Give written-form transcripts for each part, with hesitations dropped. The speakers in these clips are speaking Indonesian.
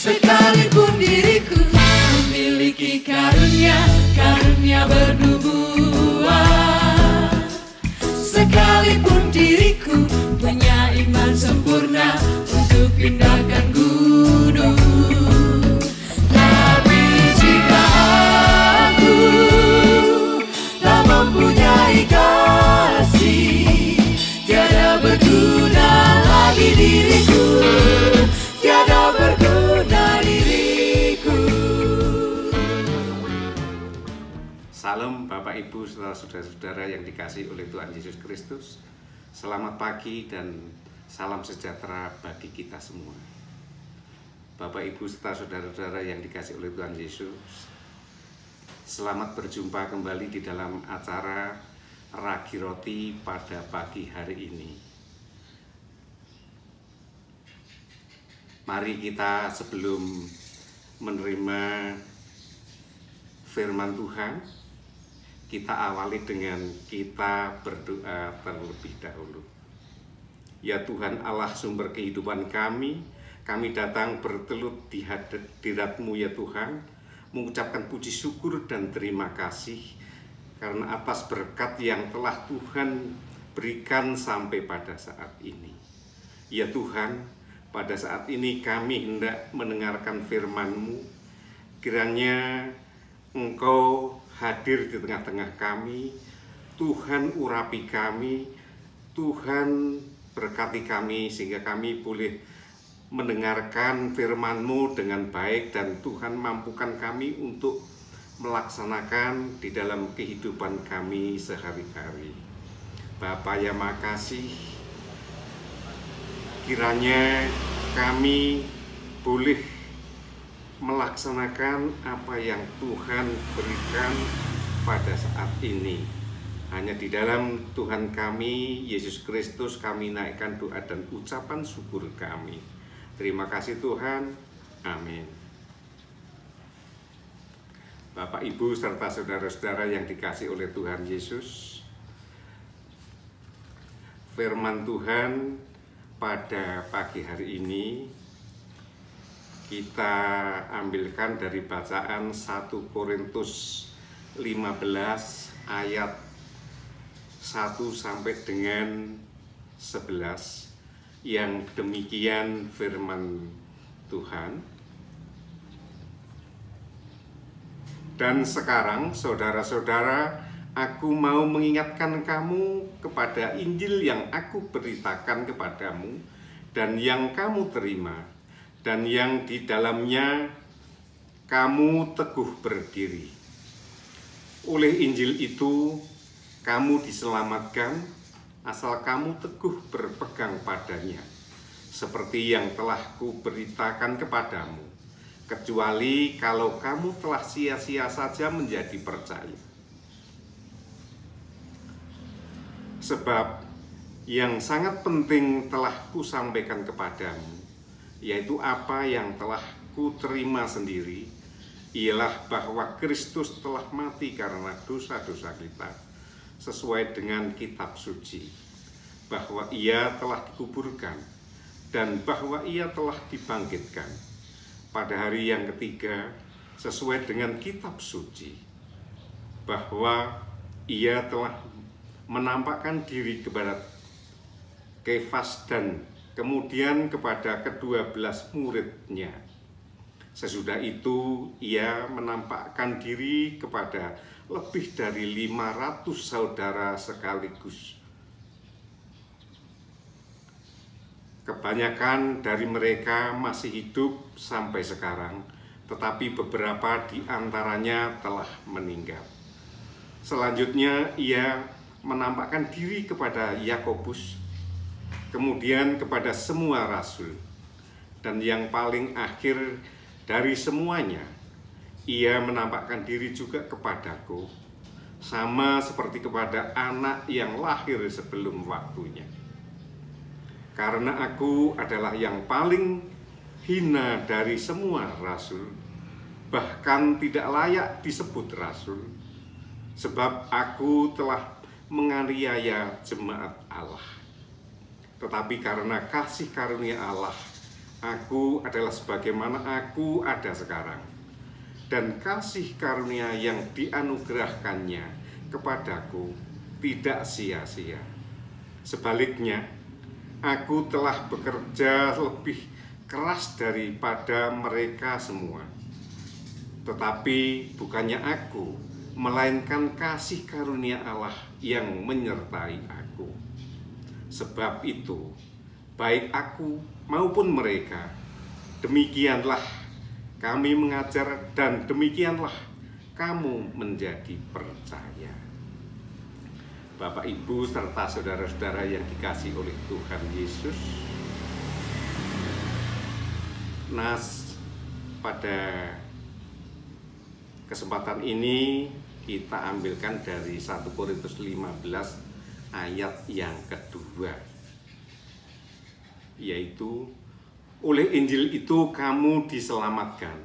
Sekalipun diriku memiliki karunia bernubuat, sekalipun diriku punya iman sempurna untuk pindahkan gunung, tapi jika aku tak mempunyai kasih, tiada berguna lagi diriku, tiada berguna diriku. Salam Bapak Ibu saudara-saudara yang dikasihi oleh Tuhan Yesus Kristus. Selamat pagi dan salam sejahtera bagi kita semua. Bapak Ibu serta saudara-saudara yang dikasihi oleh Tuhan Yesus, selamat berjumpa kembali di dalam acara Ragi Roti pada pagi hari ini. Mari kita sebelum menerima firman Tuhan, kita awali dengan kita berdoa terlebih dahulu. Ya Tuhan Allah sumber kehidupan kami datang bertelut di hadirat-Mu ya Tuhan, mengucapkan puji syukur dan terima kasih karena atas berkat yang telah Tuhan berikan sampai pada saat ini. Ya Tuhan, pada saat ini kami hendak mendengarkan firman-Mu, kiranya Engkau hadir di tengah-tengah kami, Tuhan urapi kami, Tuhan berkati kami sehingga kami boleh mendengarkan firman-Mu dengan baik dan Tuhan mampukan kami untuk melaksanakan di dalam kehidupan kami sehari-hari. Bapa yang makasih, kiranya kami boleh melaksanakan apa yang Tuhan berikan pada saat ini. Hanya di dalam Tuhan kami, Yesus Kristus, kami naikkan doa dan ucapan syukur kami. Terima kasih Tuhan. Amin. Bapak, Ibu, serta saudara-saudara yang dikasihi oleh Tuhan Yesus, firman Tuhan pada pagi hari ini kita ambilkan dari bacaan 1 Korintus 15 ayat 1 sampai dengan 11 yang demikian firman Tuhan. Dan sekarang saudara-saudara, aku mau mengingatkan kamu kepada Injil yang aku beritakan kepadamu dan yang kamu terima dan yang di dalamnya kamu teguh berdiri. Oleh Injil itu kamu diselamatkan asal kamu teguh berpegang padanya, seperti yang telah kuberitakan kepadamu, kecuali kalau kamu telah sia-sia saja menjadi percaya. Sebab yang sangat penting telah kusampaikan kepadamu, yaitu apa yang telah kuterima sendiri, ialah bahwa Kristus telah mati karena dosa-dosa kita, sesuai dengan kitab suci, bahwa Ia telah dikuburkan, dan bahwa Ia telah dibangkitkan pada hari yang ketiga, sesuai dengan kitab suci, bahwa Ia telah menampakkan diri kepada Kefas dan kemudian kepada ke-12 muridnya. Sesudah itu ia menampakkan diri kepada lebih dari 500 saudara sekaligus. Kebanyakan dari mereka masih hidup sampai sekarang, tetapi beberapa di antaranya telah meninggal. Selanjutnya ia menampakkan diri kepada Yakobus, kemudian kepada semua rasul, dan yang paling akhir dari semuanya, ia menampakkan diri juga kepadaku, sama seperti kepada anak yang lahir sebelum waktunya. Karena aku adalah yang paling hina dari semua rasul, bahkan tidak layak disebut rasul, sebab aku telah menganiaya jemaat Allah. Tetapi karena kasih karunia Allah, Aku adalah sebagaimana aku ada sekarang, dan kasih karunia yang dianugerahkannya kepadaku tidak sia-sia. Sebaliknya, aku telah bekerja lebih keras daripada mereka semua. Tetapi bukannya aku, melainkan kasih karunia Allah yang menyertai aku. Sebab itu, baik aku maupun mereka, demikianlah kami mengajar dan demikianlah kamu menjadi percaya. Bapak, Ibu, serta saudara-saudara yang dikasihi oleh Tuhan Yesus, nas pada kesempatan ini kita ambilkan dari 1 Korintus 15 ayat yang kedua, yaitu oleh Injil itu kamu diselamatkan,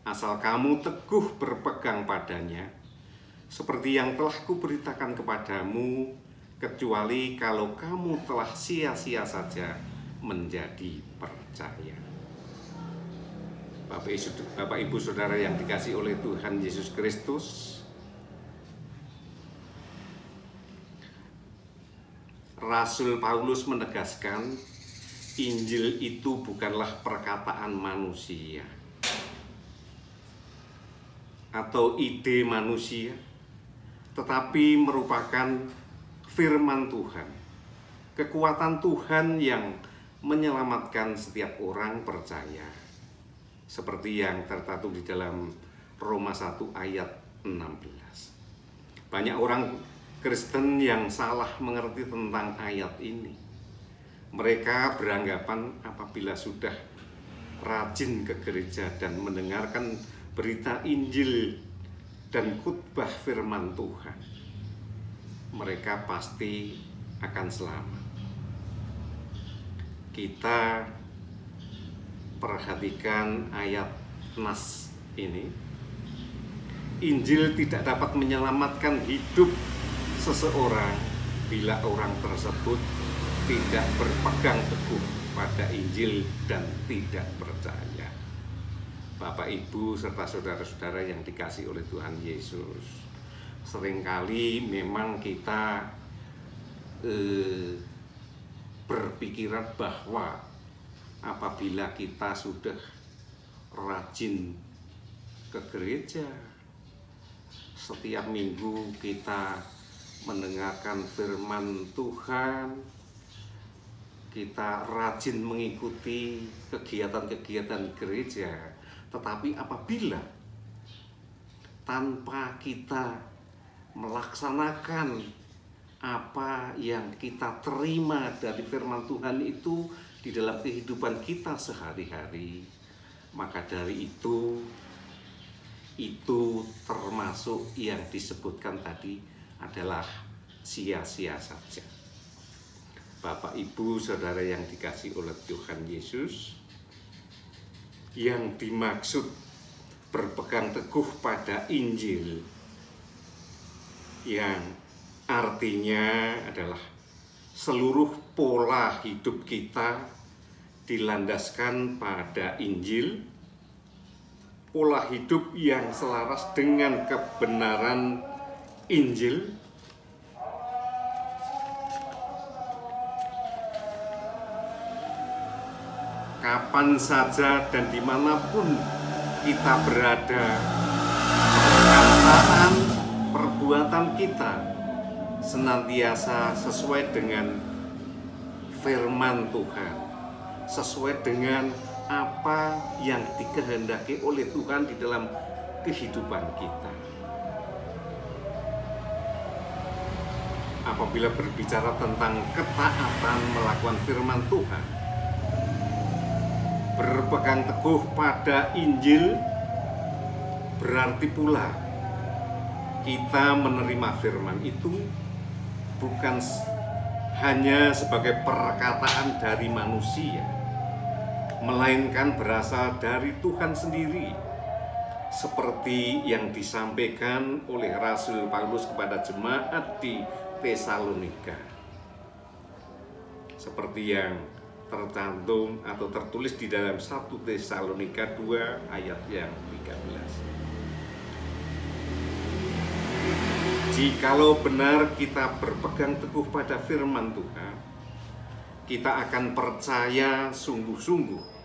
asal kamu teguh berpegang padanya, seperti yang telah kuberitakan kepadamu, kecuali kalau kamu telah sia-sia saja menjadi percaya. Bapak, Ibu, Saudara yang dikasihi oleh Tuhan Yesus Kristus, Rasul Paulus menegaskan Injil itu bukanlah perkataan manusia atau ide manusia, tetapi merupakan firman Tuhan, kekuatan Tuhan yang menyelamatkan setiap orang percaya, seperti yang tertulis di dalam Roma 1 ayat 16. Banyak orang Kristen yang salah mengerti tentang ayat ini. Mereka beranggapan apabila sudah rajin ke gereja dan mendengarkan berita Injil dan khotbah firman Tuhan, mereka pasti akan selamat. Kita perhatikan ayat nas ini. Injil tidak dapat menyelamatkan hidup seseorang bila orang tersebut tidak berpegang teguh pada Injil dan tidak percaya. Bapak, Ibu, serta saudara-saudara yang dikasihi oleh Tuhan Yesus, seringkali memang kita berpikiran bahwa apabila kita sudah rajin ke gereja, setiap minggu kita mendengarkan firman Tuhan, kita rajin mengikuti kegiatan-kegiatan gereja, tetapi apabila tanpa kita melaksanakan apa yang kita terima dari firman Tuhan itu di dalam kehidupan kita sehari-hari, maka dari itu termasuk yang disebutkan tadi adalah sia-sia saja. Bapak, Ibu, Saudara yang dikasihi oleh Tuhan Yesus, yang dimaksud berpegang teguh pada Injil, yang artinya adalah seluruh pola hidup kita dilandaskan pada Injil, pola hidup yang selaras dengan kebenaran Injil, kapan saja dan dimanapun kita berada, perkataan, perbuatan kita senantiasa sesuai dengan firman Tuhan, sesuai dengan apa yang dikehendaki oleh Tuhan di dalam kehidupan kita. Apabila berbicara tentang ketaatan melakukan firman Tuhan, berpegang teguh pada Injil, berarti pula kita menerima firman itu bukan hanya sebagai perkataan dari manusia, melainkan berasal dari Tuhan sendiri, seperti yang disampaikan oleh Rasul Paulus kepada jemaat di Tesalonika, seperti yang tercantum atau tertulis di dalam 1 Tesalonika 2 ayat yang 13. Jikalau benar kita berpegang teguh pada firman Tuhan, kita akan percaya sungguh-sungguh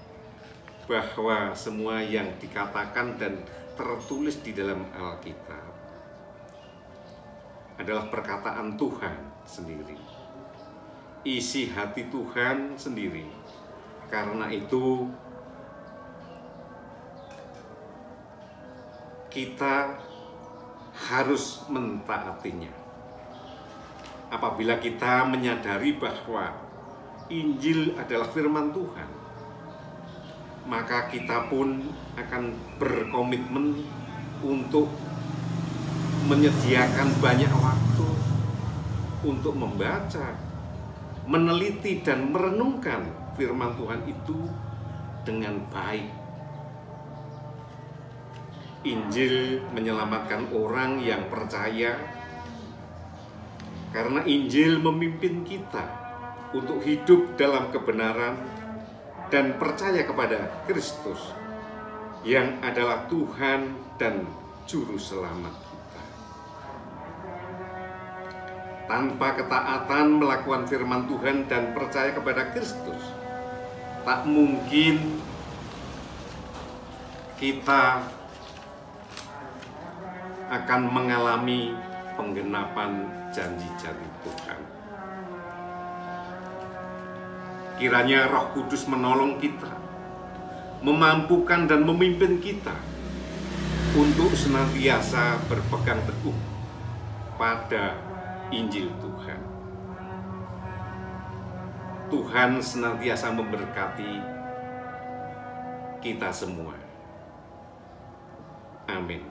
bahwa semua yang dikatakan dan tertulis di dalam Alkitab adalah perkataan Tuhan sendiri, isi hati Tuhan sendiri. Karena itu kita harus mentaatinya. Apabila kita menyadari bahwa Injil adalah firman Tuhan, maka kita pun akan berkomitmen untuk menyediakan banyak waktu untuk membaca, meneliti dan merenungkan firman Tuhan itu dengan baik. Injil menyelamatkan orang yang percaya, karena Injil memimpin kita untuk hidup dalam kebenaran dan percaya kepada Kristus yang adalah Tuhan dan Juru Selamat kita. Tanpa ketaatan melakukan firman Tuhan dan percaya kepada Kristus, tak mungkin kita akan mengalami penggenapan janji-janji Tuhan. Kiranya Roh Kudus menolong kita, memampukan dan memimpin kita untuk senantiasa berpegang teguh pada Injil Tuhan. Tuhan senantiasa memberkati kita semua. Amin.